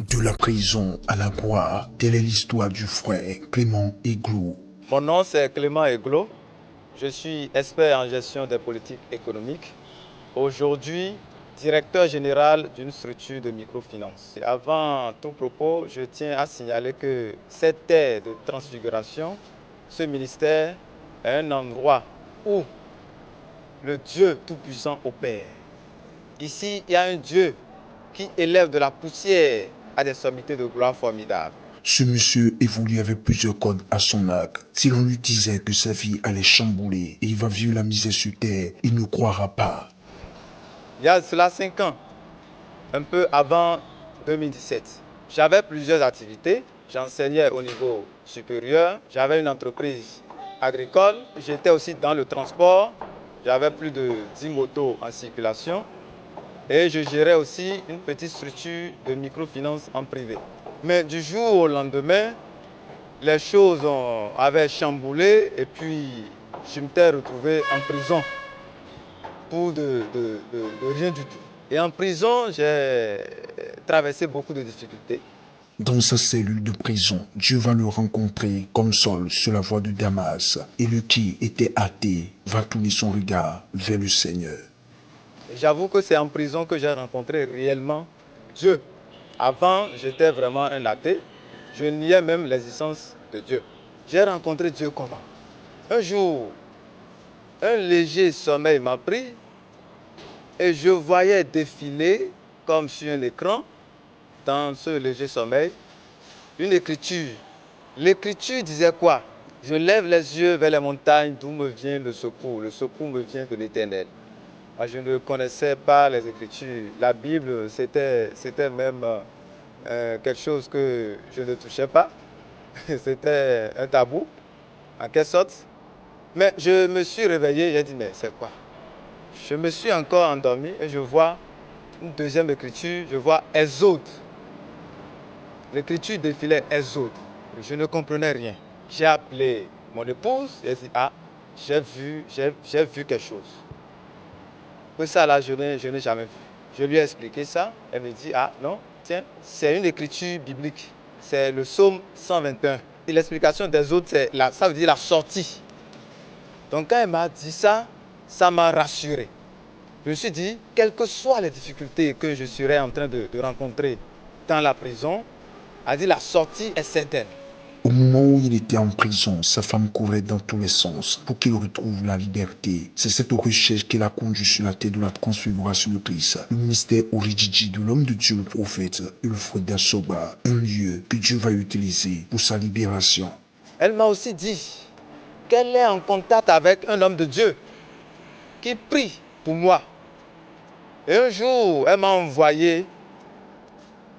De la prison à la gloire, telle est l'histoire du frère Clément Eglo. Mon nom c'est Clément Eglo. Je suis expert en gestion des politiques économiques. Aujourd'hui, directeur général d'une structure de microfinance. Et avant tout propos, je tiens à signaler que cette terre de transfiguration, ce ministère est un endroit où le Dieu Tout-Puissant opère. Ici, il y a un Dieu qui élève de la poussière à des sommités de gloire formidables. Ce monsieur évolue avec plusieurs codes à son arc. Si l'on lui disait que sa vie allait chambouler et il va vivre la misère sur terre, il ne croira pas. Il y a cela 5 ans, un peu avant 2017, j'avais plusieurs activités. J'enseignais au niveau supérieur, j'avais une entreprise agricole, j'étais aussi dans le transport, j'avais plus de 10 motos en circulation et je gérais aussi une petite structure de microfinance en privé. Mais du jour au lendemain, les choses avaient chamboulé et puis je m'étais retrouvé en prison pour de rien du tout. Et en prison, j'ai traversé beaucoup de difficultés. Dans sa cellule de prison, Dieu va le rencontrer comme Saul sur la voie de Damas. Et lui qui était athée va tourner son regard vers le Seigneur. Et j'avoue que c'est en prison que j'ai rencontré réellement Dieu. Avant, j'étais vraiment un athée. Je niais même l'existence de Dieu. J'ai rencontré Dieu comment? Un jour, un léger sommeil m'a pris et je voyais défiler, comme sur un écran, dans ce léger sommeil, une écriture. L'écriture disait quoi? Je lève les yeux vers les montagnes d'où me vient le secours. Le secours me vient de l'Éternel. Moi, je ne connaissais pas les Écritures. La Bible, c'était même quelque chose que je ne touchais pas. C'était un tabou, en quelque sorte. Mais je me suis réveillé, j'ai dit, mais c'est quoi? Je me suis encore endormi et je vois une deuxième écriture, je vois Exode. L'écriture défilait Exode. Je ne comprenais rien. J'ai appelé mon épouse et j'ai dit, ah, j'ai vu quelque chose. Que ça là, je n'ai jamais vu. Je lui ai expliqué ça. Elle me dit, ah non, tiens, c'est une écriture biblique. C'est le psaume 121. Et l'explication des autres, ça veut dire la sortie. Donc quand elle m'a dit ça, ça m'a rassuré. Je me suis dit, quelles que soient les difficultés que je serais en train de rencontrer dans la prison, elle dit la sortie est certaine. Au moment où il était en prison, sa femme courait dans tous les sens pour qu'il retrouve la liberté. C'est cette recherche qui l'a conduit sur la terre de la transfiguration de Christ. Le ministère originel de l'homme de Dieu, le prophète, et le frère d'Assoba, un lieu que Dieu va utiliser pour sa libération. Elle m'a aussi dit qu'elle est en contact avec un homme de Dieu qui prie pour moi. Et un jour, elle m'a envoyé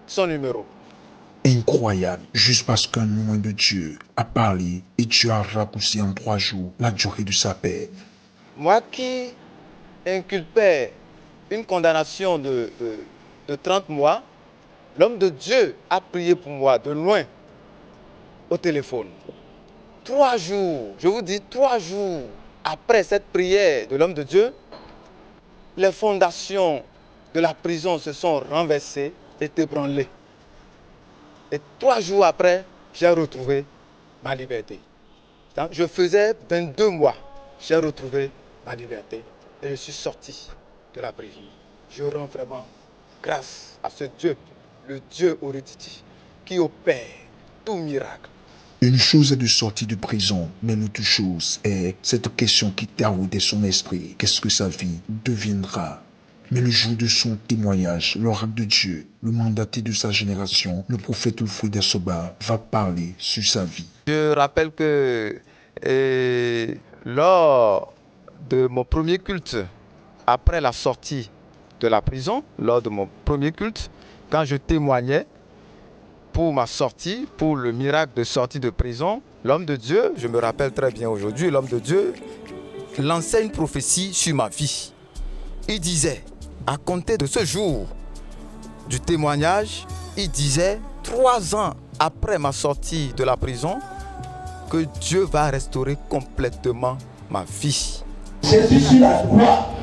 son numéro. Incroyable, juste parce qu'un homme de Dieu a parlé et Dieu a raccourci en 3 jours la durée de sa paix. Moi qui inculpais une condamnation de 30 mois, l'homme de Dieu a prié pour moi de loin au téléphone. 3 jours, je vous dis 3 jours après cette prière de l'homme de Dieu, les fondations de la prison se sont renversées et ébranlées. Et 3 jours après, j'ai retrouvé ma liberté. Je faisais 22 mois, j'ai retrouvé ma liberté et je suis sorti de la prison. Je rends vraiment grâce à ce Dieu, le Dieu Oriditi, qui opère tout miracle. Une chose est de sortir de prison, mais l'autre chose est cette question qui taraudait son esprit. Qu'est-ce que sa vie deviendra? Mais le jour de son témoignage, l'oracle de Dieu, le mandaté de sa génération, le prophète Ulfrid d'Assoba, va parler sur sa vie. Je rappelle que lors de mon premier culte, après la sortie de la prison, lors de mon premier culte, quand je témoignais pour ma sortie, pour le miracle de sortie de prison, l'homme de Dieu, je me rappelle très bien aujourd'hui, l'homme de Dieu lançait une prophétie sur ma vie. Il disait, à compter de ce jour du témoignage, il disait 3 ans après ma sortie de la prison, que Dieu va restaurer complètement ma vie. Jésus sur la croix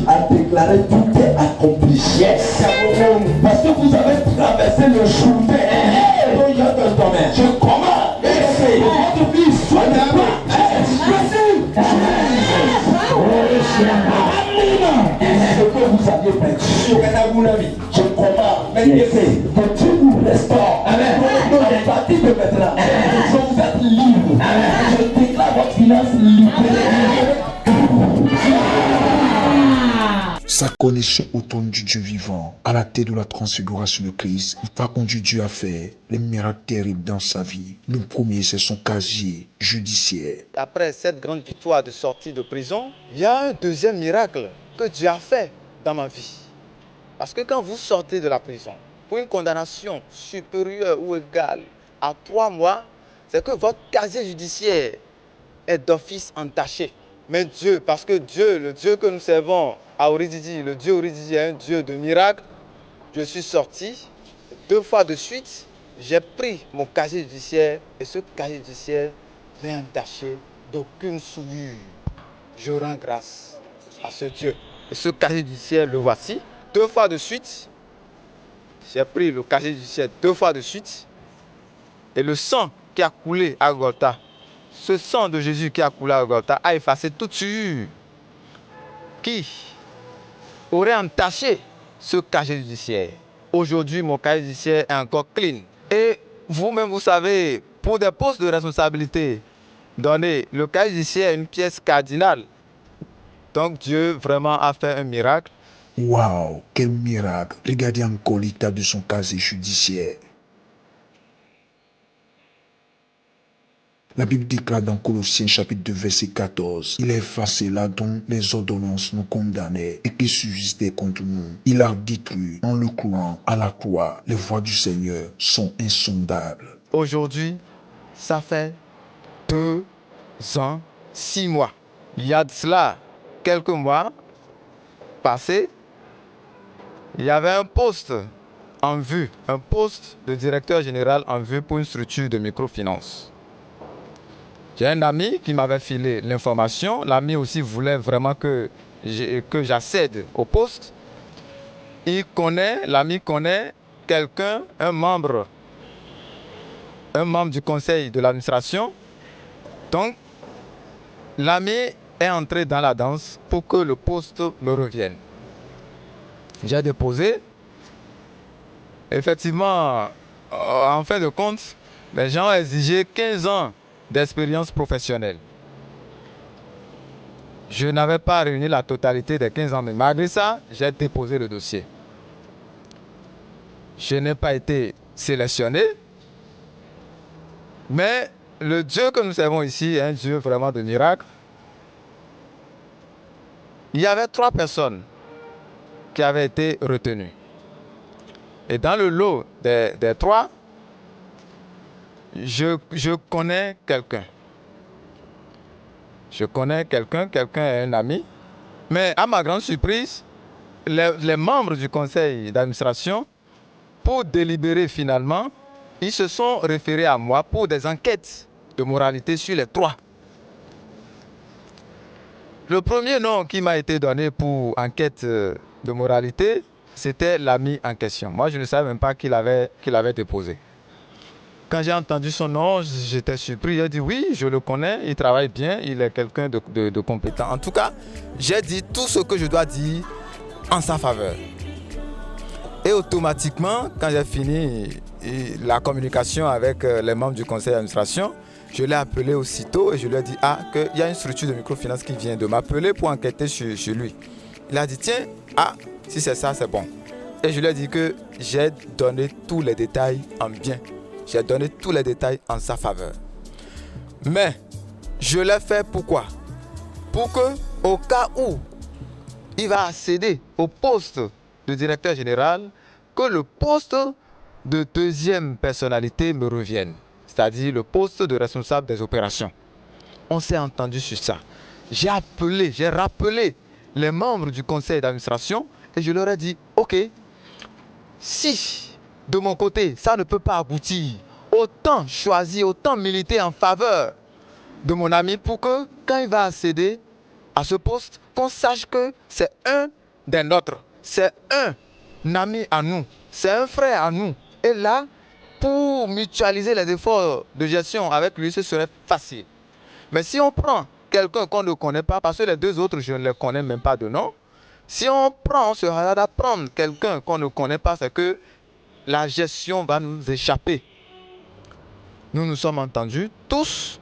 a déclaré tout est accompli. Parce que vous avez traversé le Jourdain. Je commande que votre vie soit de croix. Ce que vous aviez perdu, je commande que Dieu vous restaure. À partir de maintenant, je vous êtes libre. Je déclare votre finance libérée. Sa connexion au trône du Dieu vivant, à la tête de la transfiguration de Christ, il va conduire Dieu à faire les miracles terribles dans sa vie. Le premier, c'est son casier judiciaire. Après cette grande victoire de sortie de prison, il y a un deuxième miracle que Dieu a fait dans ma vie. Parce que quand vous sortez de la prison, pour une condamnation supérieure ou égale à 3 mois, c'est que votre casier judiciaire est d'office entaché. Mais Dieu, parce que Dieu, le Dieu que nous servons à Orididi, le Dieu Orididi est un Dieu de miracles, je suis sorti 2 fois de suite, j'ai pris mon casier judiciaire et ce casier judiciaire n'est entaché d'aucune souillure. Je rends grâce à ce Dieu. Et ce casier judiciaire, le voici. 2 fois de suite, j'ai pris le casier judiciaire 2 fois de suite. Et le sang qui a coulé à Golgotha, ce sang de Jésus qui a coulé à Golgotha a effacé toute souillure qui aurait entaché ce casier judiciaire. Aujourd'hui, mon casier judiciaire est encore clean. Et vous-même, vous savez, pour des postes de responsabilité, donner le casier judiciaire est une pièce cardinale. Donc Dieu vraiment a fait un miracle. Waouh, quel miracle! Regardez encore l'état de son casier judiciaire. La Bible déclare dans Colossiens chapitre 2 verset 14, il a effacé là dont les ordonnances nous condamnaient et qui subsistaient contre nous. Il a détruit en le clouant à la croix. Les voies du Seigneur sont insondables. Aujourd'hui, ça fait 2 ans, 6 mois. Il y a de cela quelques mois passés, il y avait un poste en vue, un poste de directeur général en vue pour une structure de microfinance. J'ai un ami qui m'avait filé l'information. L'ami aussi voulait vraiment que j'accède au poste. L'ami connaît quelqu'un, un membre du conseil de l'administration. Donc, l'ami est entré dans la danse pour que le poste me revienne. J'ai déposé. Effectivement, en fin de compte, les gens ont exigé 15 ans d'expérience professionnelle. Je n'avais pas réuni la totalité des 15 ans, mais malgré ça, j'ai déposé le dossier. Je n'ai pas été sélectionné, mais le Dieu que nous servons ici est un Dieu vraiment de miracles. Il y avait 3 personnes qui avaient été retenues. Et dans le lot des 3, je connais quelqu'un. Quelqu'un est un ami. Mais à ma grande surprise, les membres du conseil d'administration, pour délibérer finalement, ils se sont référés à moi pour des enquêtes de moralité sur les 3. Le premier nom qui m'a été donné pour enquête de moralité, c'était l'ami en question. Moi, je ne savais même pas qu'il avait déposé. Quand j'ai entendu son nom, j'étais surpris. Il a dit oui, je le connais, il travaille bien, il est quelqu'un de compétent. En tout cas, j'ai dit tout ce que je dois dire en sa faveur. Et automatiquement, quand j'ai fini la communication avec les membres du conseil d'administration, je l'ai appelé aussitôt et je lui ai dit qu'il y a une structure de microfinance qui vient de m'appeler pour enquêter sur lui. Il a dit tiens, si c'est ça, c'est bon. Et je lui ai dit que j'ai donné tous les détails en bien. J'ai donné tous les détails en sa faveur. Mais je l'ai fait pourquoi? Pour que, au cas où il va accéder au poste de directeur général, que le poste de deuxième personnalité me revienne. C'est-à-dire le poste de responsable des opérations. On s'est entendu sur ça. J'ai rappelé les membres du conseil d'administration et je leur ai dit, ok, si de mon côté, ça ne peut pas aboutir, autant choisir, autant militer en faveur de mon ami pour que, quand il va accéder, à ce poste, qu'on sache que c'est un des nôtres. C'est un ami à nous. C'est un frère à nous. Et là, pour mutualiser les efforts de gestion avec lui, ce serait facile. Mais si on prend quelqu'un qu'on ne connaît pas, parce que les deux autres, je ne les connais même pas de nom, si on se hasarde à prendre quelqu'un qu'on ne connaît pas, c'est que la gestion va nous échapper. Nous nous sommes entendus tous.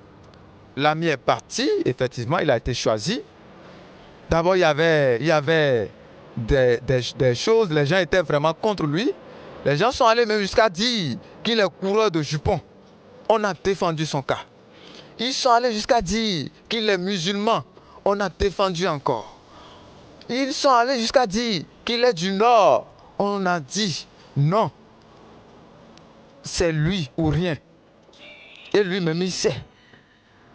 L'ami est parti, effectivement, il a été choisi. D'abord, il y avait des choses, les gens étaient vraiment contre lui. Les gens sont allés même jusqu'à dire qu'il est coureur de jupons. On a défendu son cas. Ils sont allés jusqu'à dire qu'il est musulman. On a défendu encore. Ils sont allés jusqu'à dire qu'il est du Nord. On a dit non. C'est lui ou rien. Et lui-même, il sait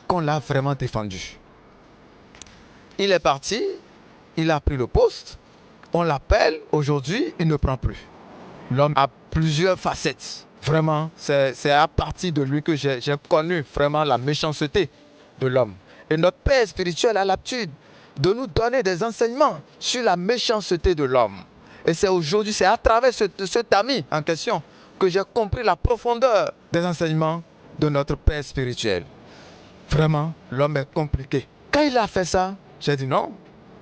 qu'on l'a vraiment défendu. Il est parti, il a pris le poste. On l'appelle, aujourd'hui, il ne prend plus. L'homme a plusieurs facettes. Vraiment, c'est à partir de lui que j'ai connu vraiment la méchanceté de l'homme. Et notre Père spirituel a l'habitude de nous donner des enseignements sur la méchanceté de l'homme. Et c'est aujourd'hui, c'est à travers cet ami en question que j'ai compris la profondeur des enseignements de notre Père spirituel. Vraiment, l'homme est compliqué. Quand il a fait ça, j'ai dit non.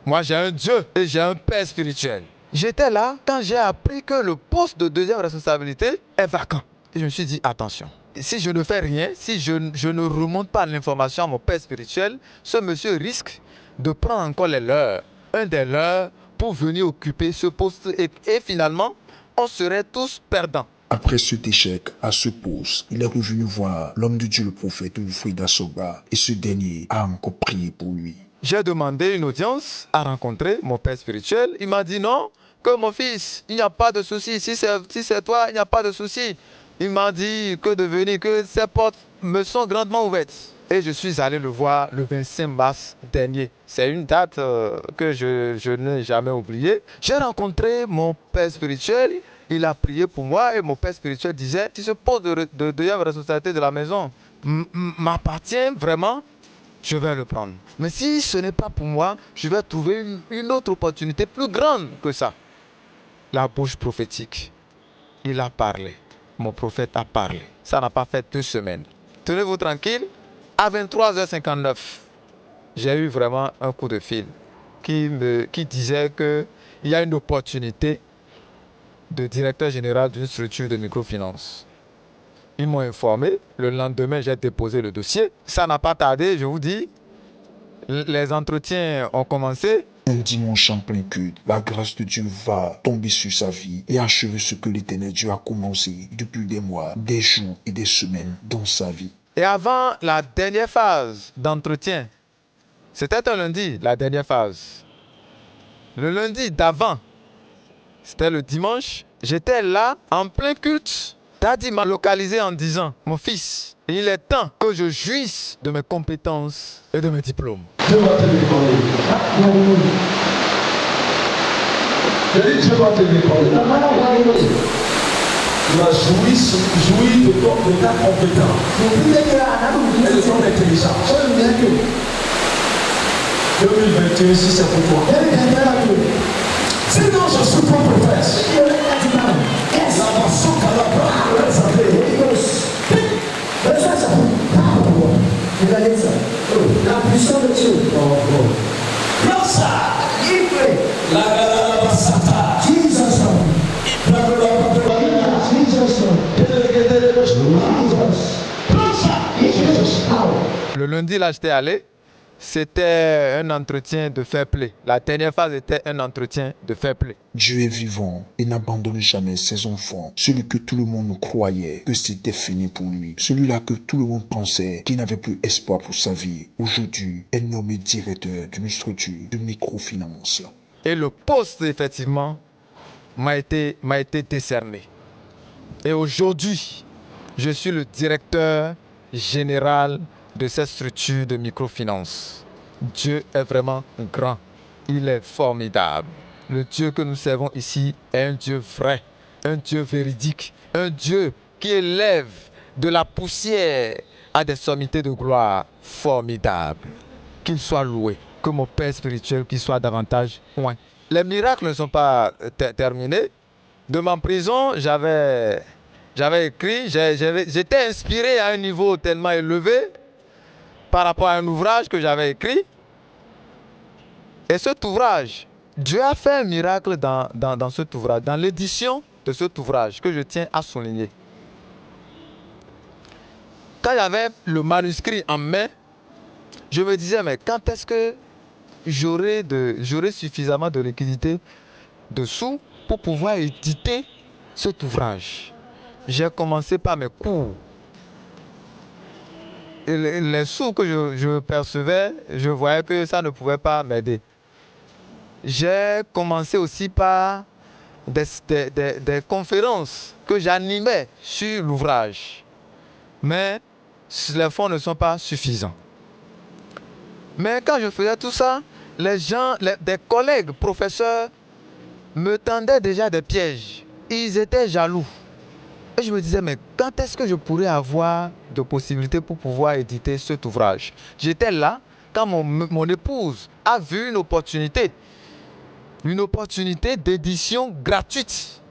Moi, j'ai un Dieu et j'ai un Père spirituel. J'étais là quand j'ai appris que le poste de deuxième responsabilité est vacant. Et je me suis dit, attention, si je ne fais rien, si je ne remonte pas l'information à mon Père spirituel, ce monsieur risque de prendre encore les leurs, un des leurs, pour venir occuper ce poste. Et finalement, on serait tous perdants. Après cet échec à ce poste, il est revenu voir l'homme de Dieu, le prophète Wilfrid Asoba, et ce dernier a encore prié pour lui. J'ai demandé une audience à rencontrer mon Père spirituel. Il m'a dit non, que mon fils, il n'y a pas de souci. Si c'est toi, il n'y a pas de souci. Il m'a dit que de venir, que ses portes me sont grandement ouvertes. Et je suis allé le voir le 25 mars dernier. C'est une date que je n'ai jamais oubliée. J'ai rencontré mon Père spirituel. Il a prié pour moi et mon Père spirituel disait, si ce poste de deuxième responsabilité de la maison m'appartient vraiment, je vais le prendre. Mais si ce n'est pas pour moi, je vais trouver une autre opportunité plus grande que ça. La bouche prophétique. Il a parlé. Mon prophète a parlé. Ça n'a pas fait 2 semaines. Tenez-vous tranquille. À 23h59, j'ai eu vraiment un coup de fil qui disait qu'il y a une opportunité de directeur général d'une structure de microfinance. Ils m'ont informé. Le lendemain, j'ai déposé le dossier. Ça n'a pas tardé, je vous dis. Les entretiens ont commencé. Un dimanche en plein culte, la grâce de Dieu va tomber sur sa vie et achever ce que l'Éternel Dieu a commencé depuis des mois, des jours et des semaines dans sa vie. Et avant la dernière phase d'entretien, c'était un lundi, la dernière phase. Le lundi d'avant, c'était le dimanche, j'étais là en plein culte. Daddy m'a localisé en disant, mon fils, il est temps que je jouisse de mes compétences et de mes diplômes. Dieu va te décoller. Je dis Dieu va te décoller. Tu vas jouir de ta compétence et de ton intelligence. 2021, si c'est pour toi. Sinon, je suis ton prophète. La façon qu'elle a la puissance de Dieu. Le lundi, là, j'étais allé. C'était un entretien de fair play. La dernière phase était un entretien de fair play. Dieu est vivant et n'abandonne jamais ses enfants. Celui que tout le monde croyait que c'était fini pour lui. Celui-là que tout le monde pensait qu'il n'avait plus espoir pour sa vie. Aujourd'hui est nommé directeur d'une structure de microfinance. Et le poste, effectivement, m'a été décerné. Et aujourd'hui, je suis le directeur général de cette structure de microfinance. Dieu est vraiment grand. Il est formidable. Le Dieu que nous servons ici est un Dieu vrai, un Dieu véridique, un Dieu qui élève de la poussière à des sommités de gloire formidables. Qu'il soit loué. que mon père spirituel qui soit davantage loin. Les miracles ne sont pas terminés. De ma prison, j'avais écrit, j'étais inspiré à un niveau tellement élevé par rapport à un ouvrage que j'avais écrit. Et cet ouvrage, Dieu a fait un miracle dans cet ouvrage, dans l'édition de cet ouvrage que je tiens à souligner. Quand j'avais le manuscrit en main, je me disais, mais quand est-ce que j'aurai suffisamment de liquidité, de sous, pour pouvoir éditer cet ouvrage? J'ai commencé par mes cours. Et les sous que je percevais, je voyais que ça ne pouvait pas m'aider. J'ai commencé aussi par des conférences que j'animais sur l'ouvrage. Mais les fonds ne sont pas suffisants. Mais quand je faisais tout ça, des collègues professeurs me tendaient déjà des pièges. Ils étaient jaloux. Et je me disais, mais quand est-ce que je pourrais avoir de possibilités pour pouvoir éditer cet ouvrage? J'étais là quand mon épouse a vu une opportunité d'édition gratuite.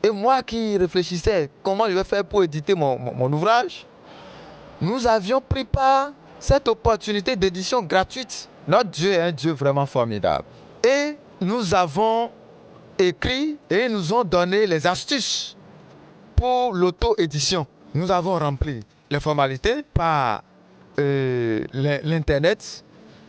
Et moi qui réfléchissais comment je vais faire pour éditer mon ouvrage, nous avions pris part cette opportunité d'édition gratuite. Notre Dieu est un Dieu vraiment formidable. Et nous avons écrit et ils nous ont donné les astuces pour l'auto-édition. Nous avons rempli les formalités par l'Internet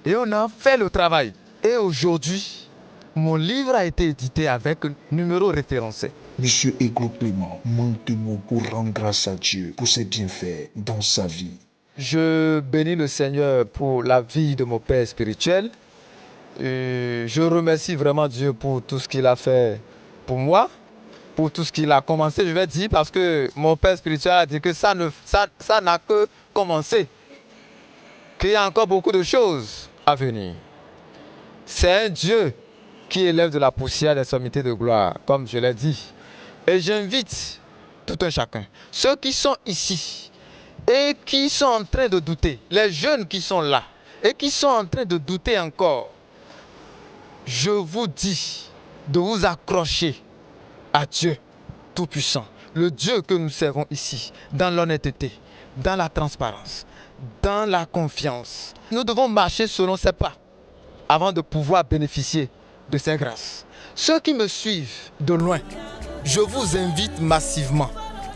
et on a fait le travail. Et aujourd'hui, mon livre a été édité avec un numéro référencé. Monsieur Églo Clément manque de mots pour rendre grâce à Dieu pour ses bienfaits dans sa vie. Je bénis le Seigneur pour la vie de mon père spirituel. Et je remercie vraiment Dieu pour tout ce qu'il a fait pour moi, pour tout ce qu'il a commencé, je vais dire, parce que mon père spirituel a dit que ça n'a que commencé, qu'il y a encore beaucoup de choses à venir. C'est un Dieu qui élève de la poussière des sommités de gloire, comme je l'ai dit. Et j'invite tout un chacun, ceux qui sont ici et qui sont en train de douter, les jeunes qui sont là et qui sont en train de douter encore, je vous dis de vous accrocher à Dieu Tout-Puissant, le Dieu que nous servons ici, dans l'honnêteté, dans la transparence, dans la confiance. Nous devons marcher selon ses pas avant de pouvoir bénéficier de ses grâces. Ceux qui me suivent de loin, je vous invite massivement.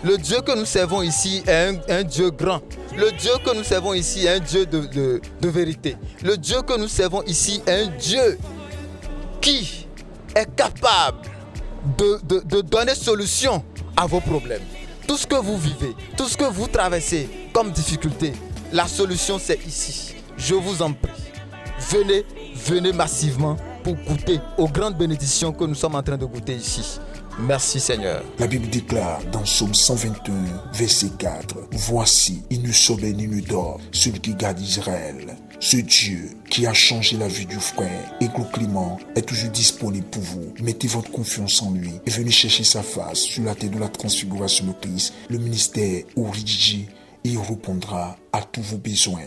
Le Dieu que nous servons ici est un Dieu grand. Le Dieu que nous servons ici est un Dieu de vérité. Le Dieu que nous servons ici est un Dieu qui est capable de donner solution à vos problèmes. Tout ce que vous vivez, tout ce que vous traversez comme difficulté, la solution c'est ici. Je vous en prie, venez massivement pour goûter aux grandes bénédictions que nous sommes en train de goûter ici. Merci Seigneur. La Bible déclare dans Psaume 121, verset 4, « Voici, il ne sommeille ni ne dort, celui qui garde Israël. » Ce Dieu qui a changé la vie du frère, Églo Clément, est toujours disponible pour vous. Mettez votre confiance en lui et venez chercher sa face sur la terre de la transfiguration de Christ, le ministère Oridji, et il répondra à tous vos besoins.